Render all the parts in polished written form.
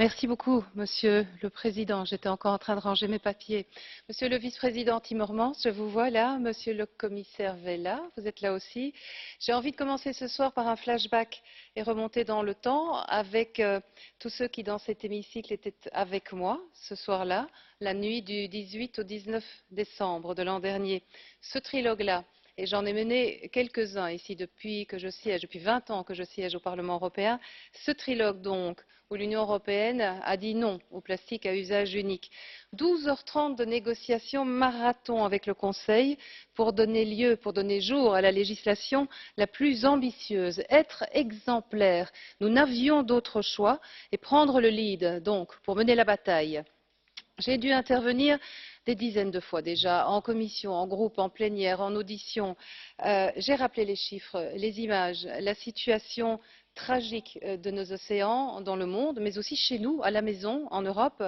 Merci beaucoup, Monsieur le Président. J'étais encore en train de ranger mes papiers. Monsieur le Vice-président Timmermans, je vous vois là. Monsieur le Commissaire Vella, vous êtes là aussi. J'ai envie de commencer ce soir par un flashback et remonter dans le temps avec tous ceux qui, dans cet hémicycle, étaient avec moi ce soir-là, la nuit du 18 au 19 décembre de l'an dernier. Ce trilogue-là, et j'en ai mené quelques-uns ici depuis que je siège, depuis 20 ans que je siège au Parlement européen, ce trilogue donc, où l'Union européenne a dit non au plastique à usage unique. 12h30 de négociations marathon avec le Conseil pour donner lieu, pour donner jour à la législation la plus ambitieuse, être exemplaire. Nous n'avions d'autre choix et prendre le lead donc pour mener la bataille. J'ai dû intervenir des dizaines de fois déjà, en commission, en groupe, en plénière, en audition. J'ai rappelé les chiffres, les images, la situation tragique de nos océans dans le monde, mais aussi chez nous, à la maison, en Europe.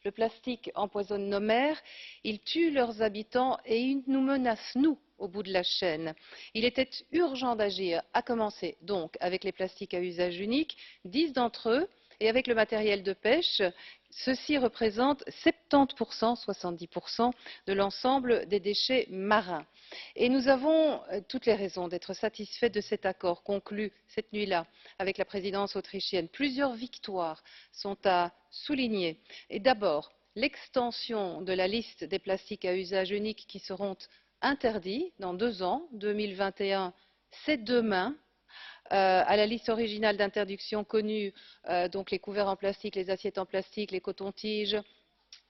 Le plastique empoisonne nos mers, il tue leurs habitants et il nous menace, nous, au bout de la chaîne. Il était urgent d'agir, à commencer donc avec les plastiques à usage unique, 10 d'entre eux, et avec le matériel de pêche. Ceux-ci représentent 70%, 70% de l'ensemble des déchets marins. Et nous avons toutes les raisons d'être satisfaits de cet accord conclu cette nuit-là avec la présidence autrichienne. Plusieurs victoires sont à souligner. Et d'abord, l'extension de la liste des plastiques à usage unique qui seront interdits dans 2 ans, 2021, c'est demain, à la liste originale d'interdiction connue, donc les couverts en plastique, les assiettes en plastique, les cotons-tiges,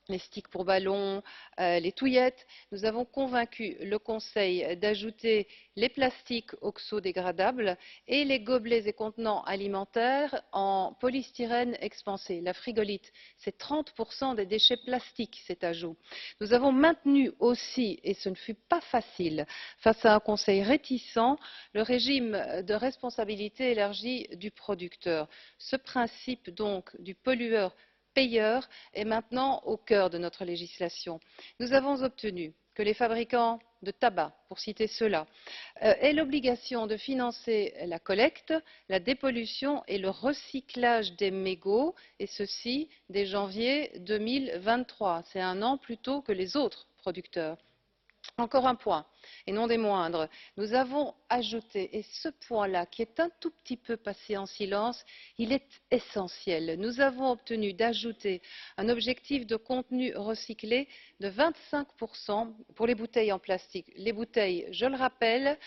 les sticks pour ballons, les touillettes. Nous avons convaincu le Conseil d'ajouter les plastiques oxodégradables et les gobelets et contenants alimentaires en polystyrène expansé, la frigolite. C'est 30% des déchets plastiques, cet ajout. Nous avons maintenu aussi, et ce ne fut pas facile, face à un Conseil réticent, le régime de responsabilité élargie du producteur. Ce principe donc du pollueur payeur est maintenant au cœur de notre législation. Nous avons obtenu que les fabricants de tabac, pour citer ceux-là, aient l'obligation de financer la collecte, la dépollution et le recyclage des mégots, et ceci dès janvier 2023. C'est un an plus tôt que les autres producteurs. Encore un point, et non des moindres, nous avons ajouté, et ce point-là, qui est un tout petit peu passé en silence, il est essentiel. Nous avons obtenu d'ajouter un objectif de contenu recyclé de 25% pour les bouteilles en plastique. Les bouteilles, je le rappelle,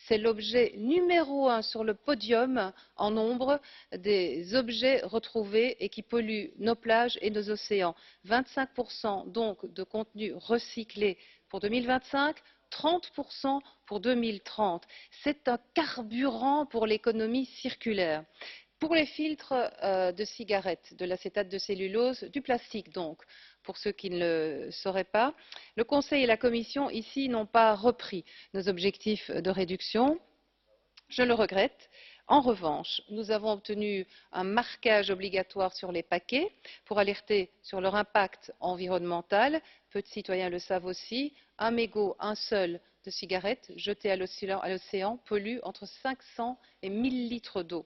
c'est l'objet numéro 1 sur le podium en nombre des objets retrouvés et qui polluent nos plages et nos océans. 25% donc de contenu recyclé pour 2025, 30% pour 2030. C'est un carburant pour l'économie circulaire. Pour les filtres de cigarettes, de l'acétate de cellulose, du plastique donc, pour ceux qui ne le sauraient pas, le Conseil et la Commission ici n'ont pas repris nos objectifs de réduction. Je le regrette. En revanche, nous avons obtenu un marquage obligatoire sur les paquets pour alerter sur leur impact environnemental. Peu de citoyens le savent aussi. Un mégot, un seul de cigarette jeté à l'océan pollue entre 500 et 1000 litres d'eau.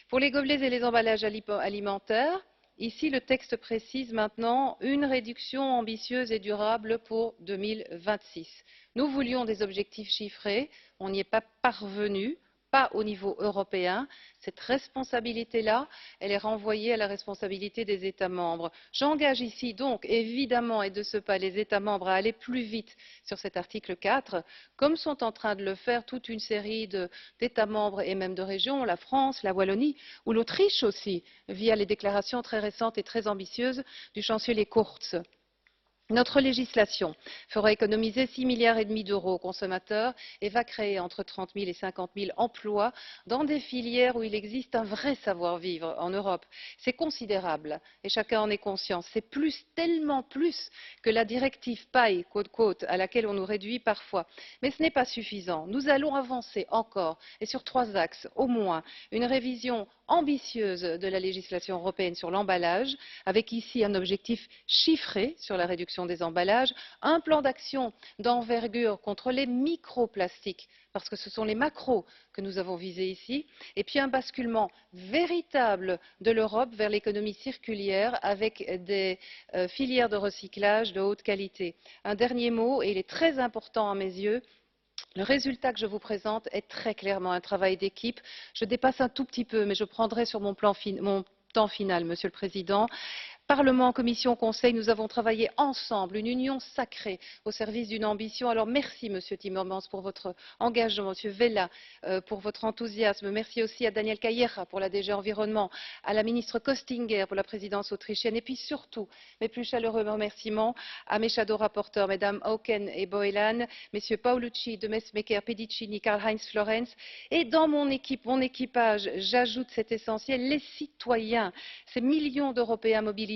Pour les gobelets et les emballages alimentaires, ici le texte précise maintenant une réduction ambitieuse et durable pour 2026. Nous voulions des objectifs chiffrés, on n'y est pas parvenu, pas au niveau européen. Cette responsabilité-là, elle est renvoyée à la responsabilité des États membres. J'engage ici donc évidemment et de ce pas les États membres à aller plus vite sur cet article 4, comme sont en train de le faire toute une série d'États membres et même de régions, la France, la Wallonie ou l'Autriche aussi, via les déclarations très récentes et très ambitieuses du chancelier Kurz. Notre législation fera économiser 6,5 milliards d'euros aux consommateurs et va créer entre 30 000 et 50 000 emplois dans des filières où il existe un vrai savoir-vivre en Europe. C'est considérable et chacun en est conscient. C'est plus, tellement plus que la directive paille côte à laquelle on nous réduit parfois. Mais ce n'est pas suffisant. Nous allons avancer encore et sur 3 axes au moins. Une révision ambitieuse de la législation européenne sur l'emballage, avec ici un objectif chiffré sur la réduction réduction des emballages, un plan d'action d'envergure contre les microplastiques, parce que ce sont les macros que nous avons visés ici, et puis un basculement véritable de l'Europe vers l'économie circulaire avec des filières de recyclage de haute qualité. Un dernier mot, et il est très important à mes yeux. Le résultat que je vous présente est très clairement un travail d'équipe. Je dépasse un tout petit peu, mais je prendrai sur mon temps final, Monsieur le Président. Parlement, Commission, Conseil, nous avons travaillé ensemble, une union sacrée au service d'une ambition. Alors merci, Monsieur Timmermans, pour votre engagement, Monsieur Vella, pour votre enthousiasme. Merci aussi à Daniel Caillera pour la DG Environnement, à la ministre Köstinger pour la présidence autrichienne, et puis surtout, mes plus chaleureux remerciements à mes shadow rapporteurs, Mesdames Auken et Boylan, Messieurs Paolucci, Demesmaeker, Pedicini, Karl-Heinz Florenz, et dans mon équipe, mon équipage, j'ajoute cet essentiel, les citoyens, ces millions d'Européens mobilisés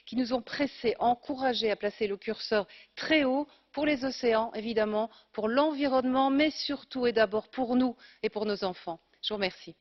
qui nous ont pressés, encouragés à placer le curseur très haut pour les océans, évidemment, pour l'environnement, mais surtout et d'abord pour nous et pour nos enfants. Je vous remercie.